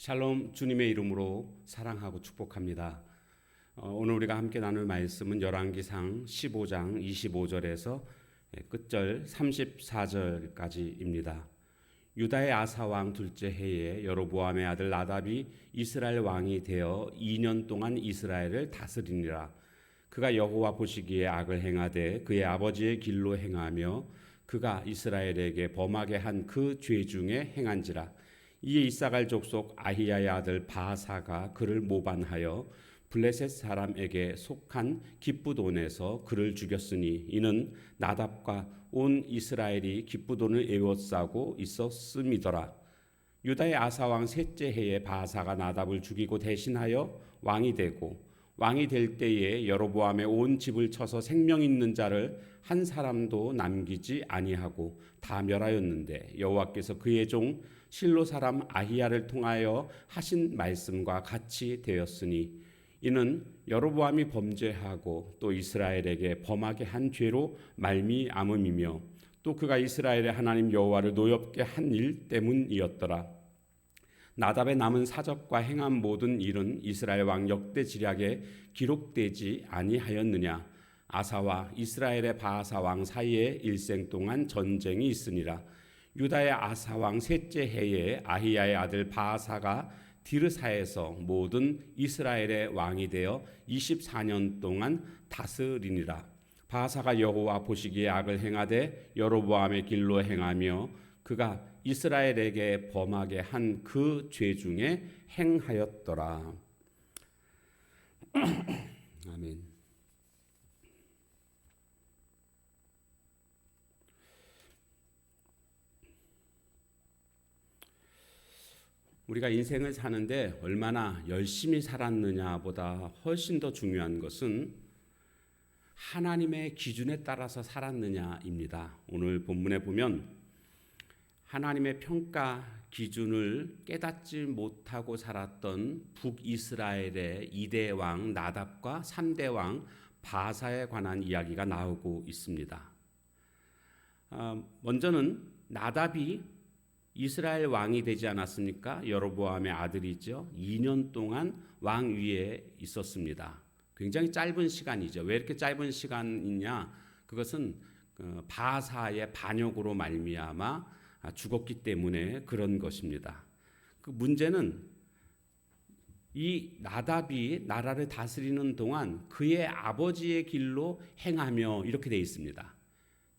샬롬, 주님의 이름으로 사랑하고 축복합니다. 오늘 우리가 함께 나눌 말씀은 열왕기상 15장 25절에서 끝절 34절까지입니다. 유다의 아사 왕 둘째 해에 여로보암의 아들 나답이 이스라엘 왕이 되어 2년 동안 이스라엘을 다스리니라. 그가 여호와 보시기에 악을 행하되 그의 아버지의 길로 행하며 그가 이스라엘에게 범하게 한 그 죄 중에 행한지라. 이에 이사갈 족속 아히야의 아들 바하사가 그를 모반하여 블레셋 사람에게 속한 기브돈에서 그를 죽였으니 이는 나답과 온 이스라엘이 기브돈을 에워싸고 있었음이더라. 유다의 아사 왕 셋째 해에 바하사가 나답을 죽이고 대신하여 왕이 되고 왕이 될 때에 여로보암의 온 집을 쳐서 생명 있는 자를 한 사람도 남기지 아니하고 다 멸하였는데 여호와께서 그의 종 실로 사람 아히야를 통하여 하신 말씀과 같이 되었으니 이는 여로보암이 범죄하고 또 이스라엘에게 범하게 한 죄로 말미암음이며 또 그가 이스라엘의 하나님 여호와를 노엽게 한 일 때문이었더라. 나답의 남은 사적과 행한 모든 일은 이스라엘 왕 역대 지략에 기록되지 아니하였느냐. 아사와 이스라엘의 바하사 왕 사이에 일생 동안 전쟁이 있으니라. 유다의 아사 왕 셋째 해에 아히야의 아들 바하사가 디르사에서 모든 이스라엘의 왕이 되어 24년 동안 다스리니라. 바하사가 여호와 보시기에 악을 행하되 여로보암의 길로 행하며 그가 이스라엘에게 범하게 한 그 죄 중에 행하였더라. 아멘. 우리가 인생을 사는데 얼마나 열심히 살았느냐보다 훨씬 더 중요한 것은 하나님의 기준에 따라서 살았느냐입니다. 오늘 본문에 보면 하나님의 평가 기준을 깨닫지 못하고 살았던 북이스라엘의 2대 왕 나답과 3대 왕 바하사에 관한 이야기가 나오고 있습니다. 먼저는 나답이 이스라엘 왕이 되지 않았습니까? 여로보암의 아들이죠. 2년 동안 왕 위에 있었습니다. 굉장히 짧은 시간이죠. 왜 이렇게 짧은 시간이냐? 그것은 바하사의 반역으로 말미암아 죽었기 때문에 그런 것입니다. 그 문제는 이 나답이 나라를 다스리는 동안 그의 아버지의 길로 행하며 이렇게 되어 있습니다.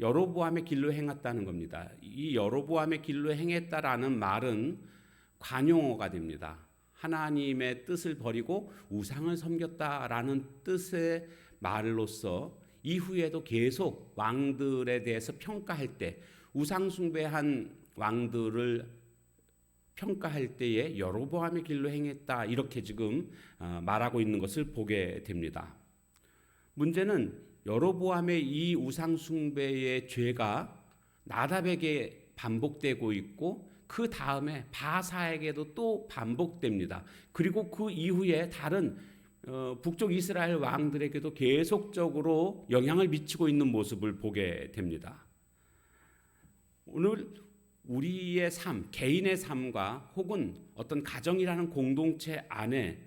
여로보암의 길로 행했다는 겁니다. 이 여로보암의 길로 행했다라는 말은 관용어가 됩니다. 하나님의 뜻을 버리고 우상을 섬겼다라는 뜻의 말로서 이후에도 계속 왕들에 대해서 평가할 때 우상 숭배한 왕들을 평가할 때에 여로보암의 길로 행했다 이렇게 지금 말하고 있는 것을 보게 됩니다. 문제는 여로보암의 이 우상 숭배의 죄가 나답에게 반복되고 있고 그 다음에 바하사에게도 또 반복됩니다. 그리고 그 이후에 다른 북쪽 이스라엘 왕들에게도 계속적으로 영향을 미치고 있는 모습을 보게 됩니다. 오늘 우리의 삶, 개인의 삶과 혹은 어떤 가정이라는 공동체 안에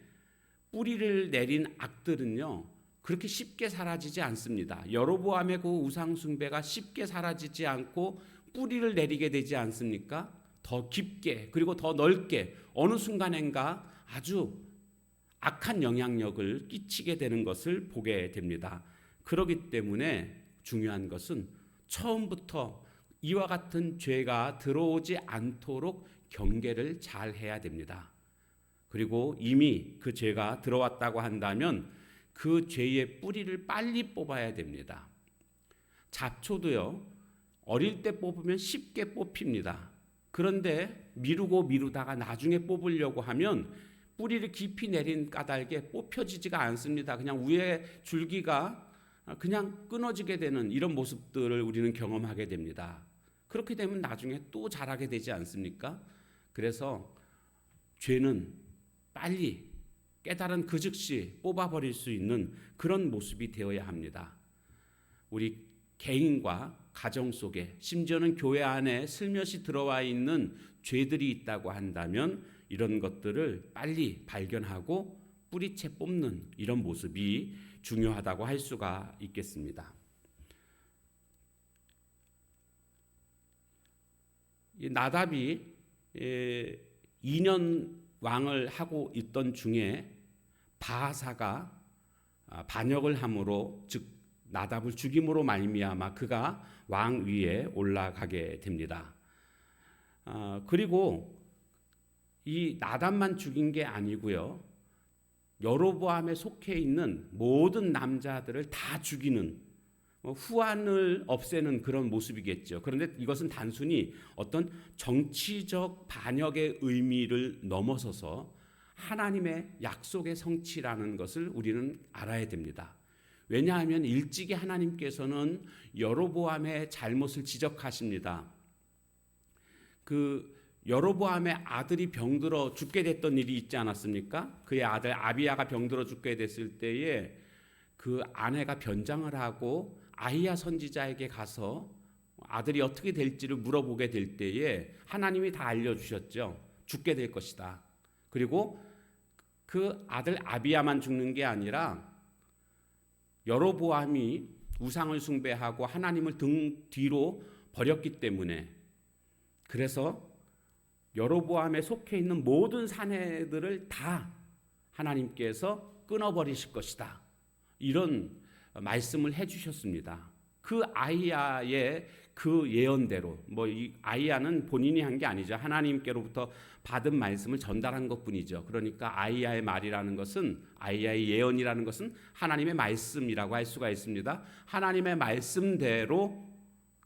뿌리를 내린 악들은요, 그렇게 쉽게 사라지지 않습니다. 여로보암의 그 우상 숭배가 쉽게 사라지지 않고 뿌리를 내리게 되지 않습니까? 더 깊게 그리고 더 넓게 어느 순간인가 아주 악한 영향력을 끼치게 되는 것을 보게 됩니다. 그렇기 때문에 중요한 것은 처음부터 이와 같은 죄가 들어오지 않도록 경계를 잘 해야 됩니다. 그리고 이미 그 죄가 들어왔다고 한다면 그 죄의 뿌리를 빨리 뽑아야 됩니다. 잡초도요, 어릴 때 뽑으면 쉽게 뽑힙니다. 그런데 미루다가 나중에 뽑으려고 하면 뿌리를 깊이 내린 까닭에 뽑혀지지가 않습니다. 그냥 위에 줄기가 그냥 끊어지게 되는 이런 모습들을 우리는 경험하게 됩니다. 그렇게 되면 나중에 또 자라게 되지 않습니까? 그래서 죄는 빨리 깨달은 그 즉시 뽑아버릴 수 있는 그런 모습이 되어야 합니다. 우리 개인과 가정 속에 심지어는 교회 안에 슬며시 들어와 있는 죄들이 있다고 한다면 이런 것들을 빨리 발견하고 뿌리채 뽑는 이런 모습이 중요하다고 할 수가 있겠습니다. 이 나답이 2년 왕을 하고 있던 중에 바하사가 반역을 함으로, 즉 나답을 죽임으로 말미암아 그가 왕 위에 올라가게 됩니다. 그리고 이 나답만 죽인 게 아니고요, 여로보암에 속해 있는 모든 남자들을 다 죽이는, 후환을 없애는 그런 모습이겠죠. 그런데 이것은 단순히 어떤 정치적 반역의 의미를 넘어서서 하나님의 약속의 성취라는 것을 우리는 알아야 됩니다. 왜냐하면 일찍이 하나님께서는 여로보암의 잘못을 지적하십니다. 그 여로보암의 아들이 병들어 죽게 됐던 일이 있지 않았습니까? 그의 아들 아비야가 병들어 죽게 됐을 때에 그 아내가 변장을 하고 아히야 선지자에게 가서 아들이 어떻게 될지를 물어보게 될 때에 하나님이 다 알려주셨죠. 죽게 될 것이다. 그리고 그 아들 아비야만 죽는 게 아니라 여로보암이 우상을 숭배하고 하나님을 등 뒤로 버렸기 때문에, 그래서 여로보암에 속해 있는 모든 사내들을 다 하나님께서 끊어버리실 것이다. 이런 말씀을 해주셨습니다. 그 아히야의 그 예언대로, 이 아히야는 본인이 한 게 아니죠. 하나님께로부터 받은 말씀을 전달한 것뿐이죠. 그러니까 아히야의 말이라는 것은, 아히야의 예언이라는 것은 하나님의 말씀이라고 할 수가 있습니다. 하나님의 말씀대로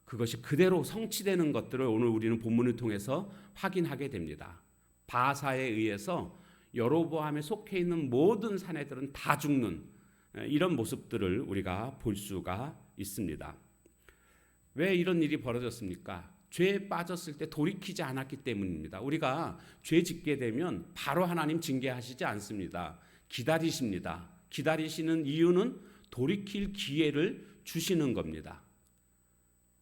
그것이 그대로 성취되는 것들을 오늘 우리는 본문을 통해서 확인하게 됩니다. 바하사에 의해서 여로보암에 속해 있는 모든 사내들은 다 죽는 이런 모습들을 우리가 볼 수가 있습니다. 왜 이런 일이 벌어졌습니까? 죄에 빠졌을 때 돌이키지 않았기 때문입니다. 우리가 죄 짓게 되면 바로 하나님 징계하시지 않습니다. 기다리십니다. 기다리시는 이유는 돌이킬 기회를 주시는 겁니다.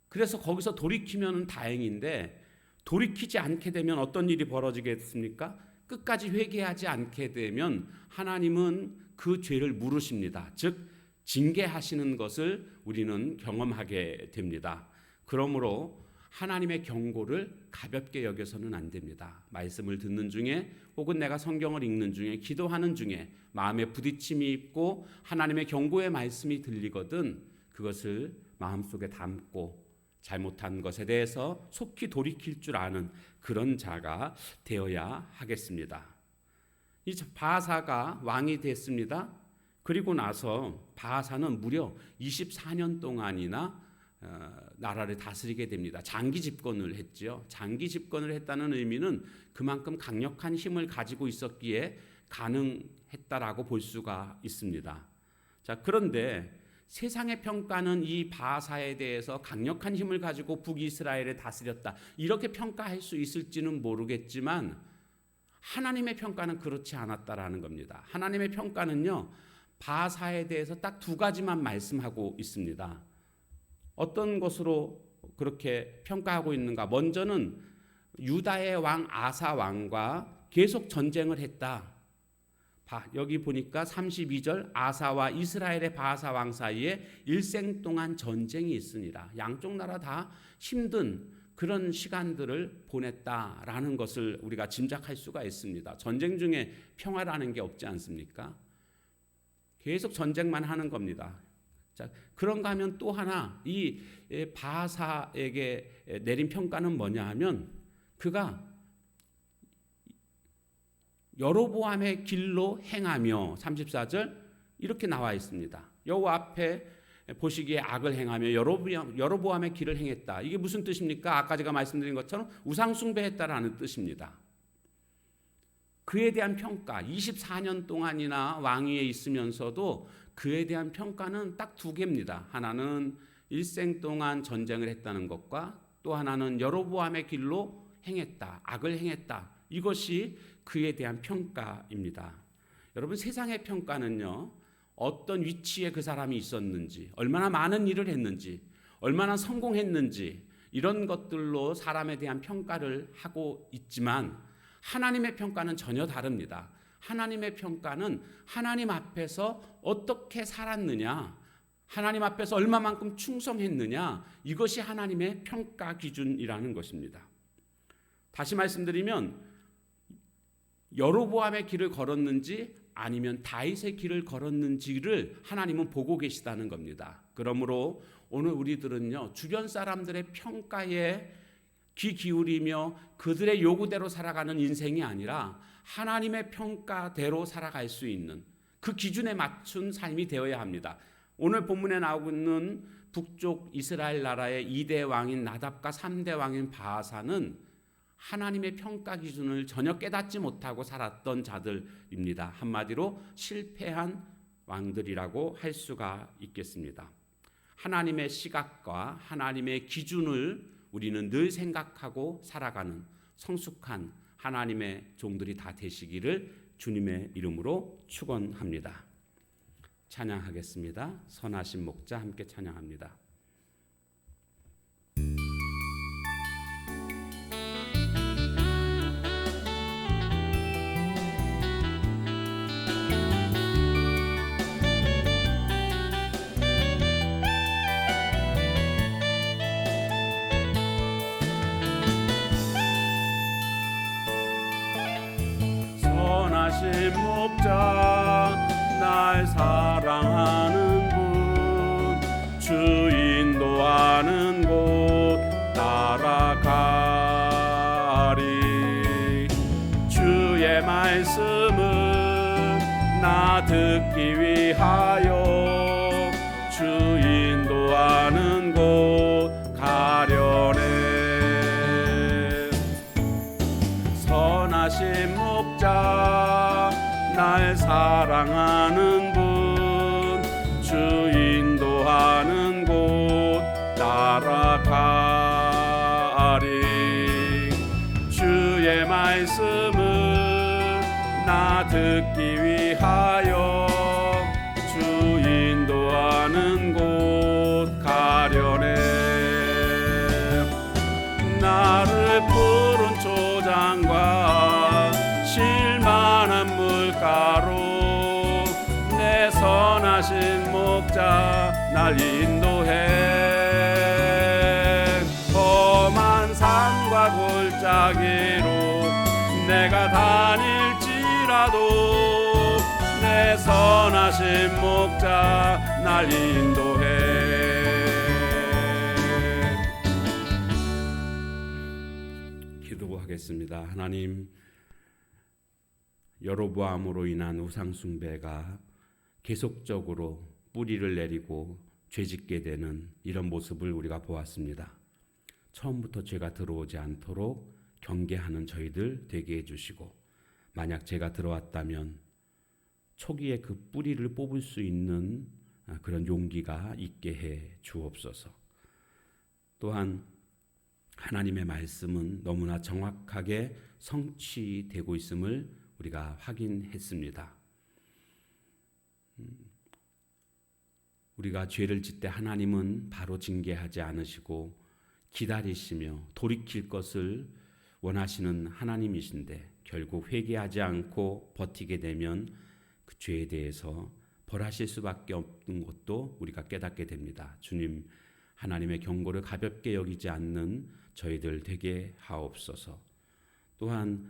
그래서 거기서 돌이키면 다행인데, 돌이키지 않게 되면 어떤 일이 벌어지겠습니까? 끝까지 회개하지 않게 되면 하나님은 그 죄를 물으십니다. 즉 징계하시는 것을 우리는 경험하게 됩니다. 그러므로 하나님의 경고를 가볍게 여겨서는 안 됩니다. 말씀을 듣는 중에, 혹은 내가 성경을 읽는 중에, 기도하는 중에 마음에 부딪힘이 있고 하나님의 경고의 말씀이 들리거든 그것을 마음속에 담고 잘못한 것에 대해서 속히 돌이킬 줄 아는 그런 자가 되어야 하겠습니다. 이 바하사가 왕이 됐습니다. 그리고 나서 바하사는 무려 24년 동안이나 나라를 다스리게 됩니다. 장기 집권을 했죠. 장기 집권을 했다는 의미는 그만큼 강력한 힘을 가지고 있었기에 가능했다라고 볼 수가 있습니다. 자, 그런데 세상의 평가는 이 바하사에 대해서 강력한 힘을 가지고 북이스라엘을 다스렸다, 이렇게 평가할 수 있을지는 모르겠지만 하나님의 평가는 그렇지 않았다라는 겁니다. 하나님의 평가는요, 바하사에 대해서 딱 두 가지만 말씀하고 있습니다. 어떤 것으로 그렇게 평가하고 있는가? 먼저는 유다의 왕 아사 왕과 계속 전쟁을 했다. 여기 보니까 32절, 아사와 이스라엘의 바하사 왕 사이에 일생 동안 전쟁이 있으니라. 양쪽 나라 다 힘든 그런 시간들을 보냈다라는 것을 우리가 짐작할 수가 있습니다. 전쟁 중에 평화라는 게 없지 않습니까? 계속 전쟁만 하는 겁니다. 자, 그런가 하면 또 하나, 이 바하사에게 내린 평가는 뭐냐 하면, 그가 여로보암의 길로 행하며, 34절 이렇게 나와 있습니다. 여호와 앞에 보시기에 악을 행하며 여로보암의 길을 행했다. 이게 무슨 뜻입니까? 아까 제가 말씀드린 것처럼 우상 숭배했다라는 뜻입니다. 그에 대한 평가, 24년 동안이나 왕위에 있으면서도 그에 대한 평가는 딱 두 개입니다. 하나는 일생 동안 전쟁을 했다는 것과, 또 하나는 여로보암의 길로 행했다, 악을 행했다. 이것이 그에 대한 평가입니다. 여러분, 세상의 평가는요, 어떤 위치에 그 사람이 있었는지, 얼마나 많은 일을 했는지, 얼마나 성공했는지, 이런 것들로 사람에 대한 평가를 하고 있지만, 하나님의 평가는 전혀 다릅니다. 하나님의 평가는 하나님 앞에서 어떻게 살았느냐, 하나님 앞에서 얼마만큼 충성했느냐, 이것이 하나님의 평가 기준이라는 것입니다. 다시 말씀드리면 여로보암의 길을 걸었는지 아니면 다윗의 길을 걸었는지를 하나님은 보고 계시다는 겁니다. 그러므로 오늘 우리들은요, 주변 사람들의 평가에 귀 기울이며 그들의 요구대로 살아가는 인생이 아니라 하나님의 평가대로 살아갈 수 있는 그 기준에 맞춘 삶이 되어야 합니다. 오늘 본문에 나오고 있는 북쪽 이스라엘 나라의 2대 왕인 나답과 3대 왕인 바아사는 하나님의 평가 기준을 전혀 깨닫지 못하고 살았던 자들입니다. 한마디로 실패한 왕들이라고 할 수가 있겠습니다. 하나님의 시각과 하나님의 기준을 우리는 늘 생각하고 살아가는 성숙한 하나님의 종들이 다 되시기를 주님의 이름으로 축원합니다. 찬양하겠습니다. 선하신 목자 함께 찬양합니다. 선하신 목자 날 사랑하는 분 주 인도하는 곳 따라가리 주의 말씀을 나 듣기 위하여 주 인도하는 곳 가려네 선하신 목자 날 사랑하는 분 주 인도하는 곳 따라가리 주의 말씀을 나 듣기 위하여 주 인도하는 곳 가려네 나를 푸른 초장과 실만한 물가로 내 선하신 목자 날 인도해 험한 산과 골짜기로 내가 다닐지라도 내 선하신 목자 날 인도해 기도하겠습니다. 하나님, 여로보암으로 인한 우상 숭배가 계속적으로 뿌리를 내리고 죄짓게 되는 이런 모습을 우리가 보았습니다. 처음부터 죄가 들어오지 않도록 경계하는 저희들 되게 해주시고 만약 죄가 들어왔다면 초기에 그 뿌리를 뽑을 수 있는 그런 용기가 있게 해 주옵소서. 또한 하나님의 말씀은 너무나 정확하게 성취되고 있음을 우리가 확인했습니다. 우리가 죄를 짓때 하나님은 바로 징계하지 않으시고 기다리시며 돌이킬 것을 원하시는 하나님이신데 결국 회개하지 않고 버티게 되면 그 죄에 대해서 벌하실 수밖에 없는 것도 우리가 깨닫게 됩니다. 주님, 하나님의 경고를 가볍게 여기지 않는 저희들 되게 하옵소서. 또한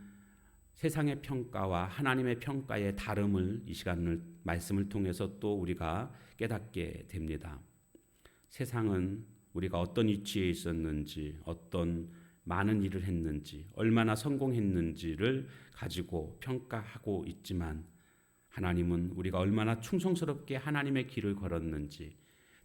세상의 평가와 하나님의 평가의 다름을 이 시간을 말씀을 통해서 또 우리가 깨닫게 됩니다. 세상은 우리가 어떤 위치에 있었는지, 어떤 많은 일을 했는지, 얼마나 성공했는지를 가지고 평가하고 있지만 하나님은 우리가 얼마나 충성스럽게 하나님의 길을 걸었는지,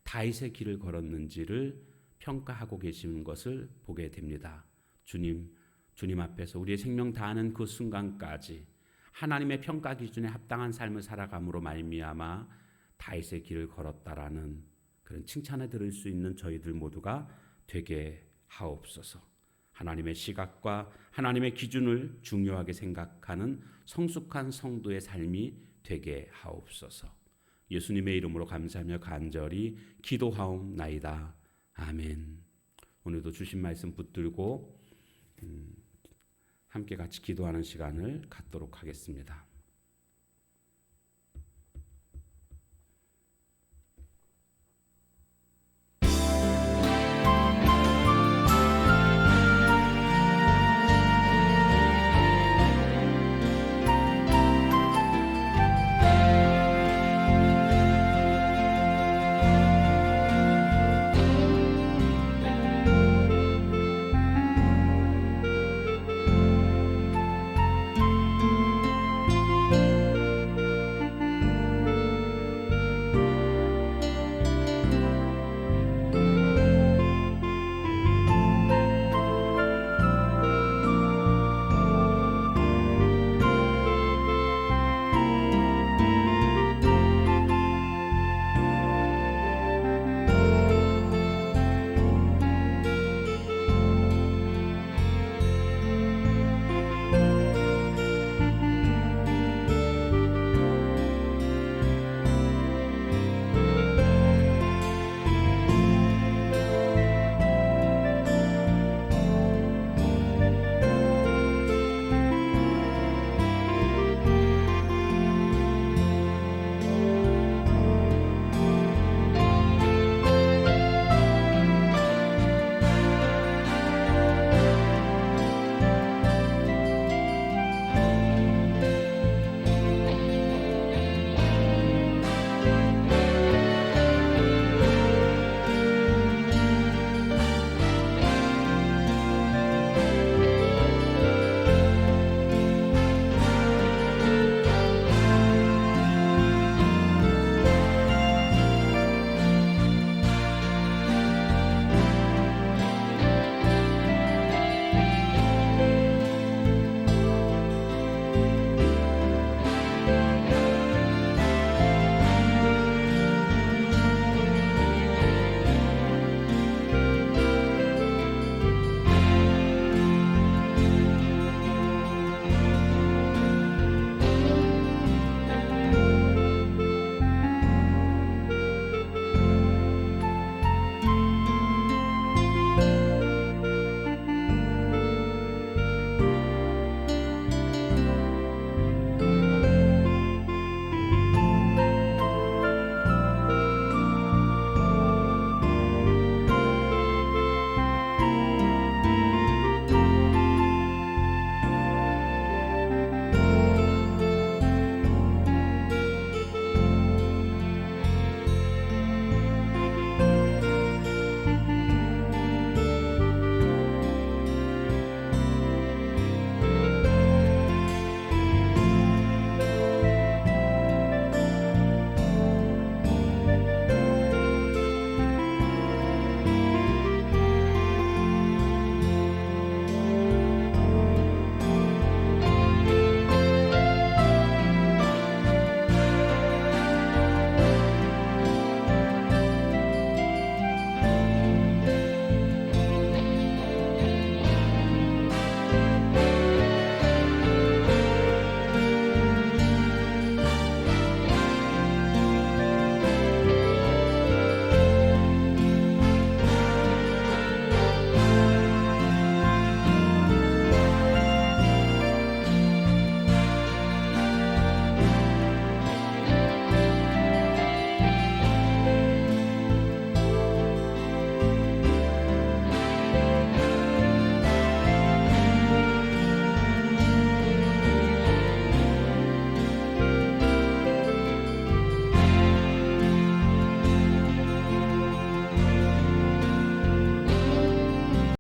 다윗의 길을 걸었는지를 평가하고 계시는 것을 보게 됩니다. 주님 앞에서 우리의 생명 다하는 그 순간까지 하나님의 평가 기준에 합당한 삶을 살아감으로 말미암아 다윗의 길을 걸었다라는 그런 칭찬을 들을 수 있는 저희들 모두가 되게 하옵소서. 하나님의 시각과 하나님의 기준을 중요하게 생각하는 성숙한 성도의 삶이 되게 하옵소서. 예수님의 이름으로 감사하며 간절히 기도하옵나이다. 아멘. 오늘도 주신 말씀 붙들고 함께 같이 기도하는 시간을 갖도록 하겠습니다.